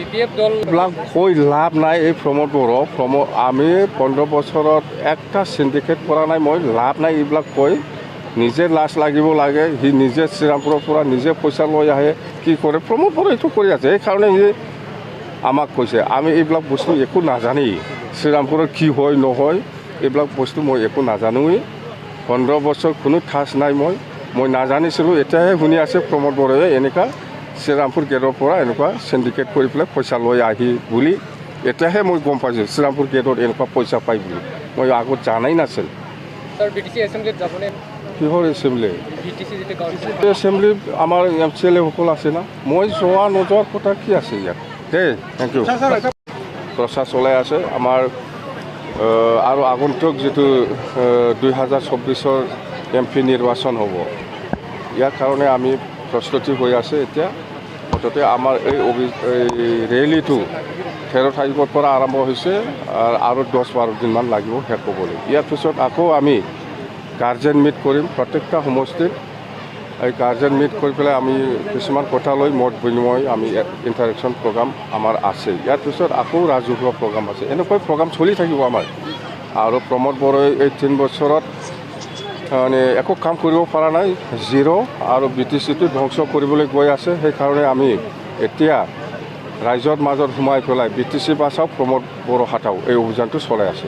BPF দল কৈ লাভ নাই। এই প্ৰমোদ বড়ো আমি 15 বছৰত একটা চিণ্ডিকেট কৰা নাই। মই লাভ নাই এইবিলাক কৈ নিজে লাজ লাগিব লাগে। সি নিজে শ্ৰীৰামপুৰৰ পৰা নিজে পইচা লৈ আহে, কি কৰে প্ৰমোদ বড়ো এইটো কৰি আছে। সেইকাৰণে সি আমাক কৈছে। আমি এইবিলাক বস্তু একো নাজানেই, শ্ৰীৰামপুৰত কি হয় নহয় এইবিলাক বস্তু মই একো নাজানোৱেই। 15 বছৰ কোনো ঠাচ নাই। মই নাজানিছিলোঁ, এতিয়াহে শুনি আছে প্ৰমোদ বড়োৱে এনেকুৱা শ্ৰীৰামপুৰ গেটৰ পৰা এনেকুৱা চিণ্ডিকেট কৰি পেলাই পইচা লৈ আহি বুলি এতিয়াহে মই গম পাইছোঁ শ্ৰীৰামপুৰ গেটত এনেকুৱা পইচা পাই বুলি। মই আগত জানাই নাছিল। স্যাৰ বিটিসি এসেম্বলিত যাবনে? কিহৰ এছেম্বলি? বিটিসি যেটা গাঁও এছেম্বলিত আমাৰ MCLA সকল আছে না। মই যোৱা নোযোৱাৰ কথা কি আছে ইয়াত? দেই, থেংক ইউ। প্ৰচাৰ চলাই আছে আমাৰ আৰু আগন্তুক যিটো 2024 MP নিৰ্বাচন হ'ব, ইয়াৰ কাৰণে আমি প্ৰস্তুতি হৈ আছে। এতিয়া মুঠতে আমাৰ এই ৰেলীটো 13 তাৰিখৰ পৰা আৰম্ভ হৈছে আৰু 10-12 দিনমান লাগিব শেষ হ'বলৈ। ইয়াৰ পিছত আকৌ আমি গাৰ্জেন মিট কৰিম প্ৰত্যেকটা সমষ্টিত। এই গাৰ্জেন মিট কৰি পেলাই আমি কিছুমান কথা লৈ মত বিনিময় আমি ইণ্টাৰেকশ্যন প্ৰগ্ৰাম আমাৰ আছে। ইয়াৰ পিছত আকৌ ৰাজহুৱা প্ৰগ্ৰাম আছে। এনেকৈ প্ৰগ্ৰাম চলি থাকিব আমাৰ। আৰু প্ৰমোদ বড়োই এই 3 বছৰত মানে একো কাম কৰিব পৰা নাই, জিৰ'। আৰু BTCটো ধ্বংস কৰিবলৈ গৈ আছে। সেইকাৰণে আমি এতিয়া ৰাইজৰ মাজত সোমাই পেলাই BTC বাচাও, প্ৰমোদ বড়ো হটাও এই অভিযানটো চলাই আছে।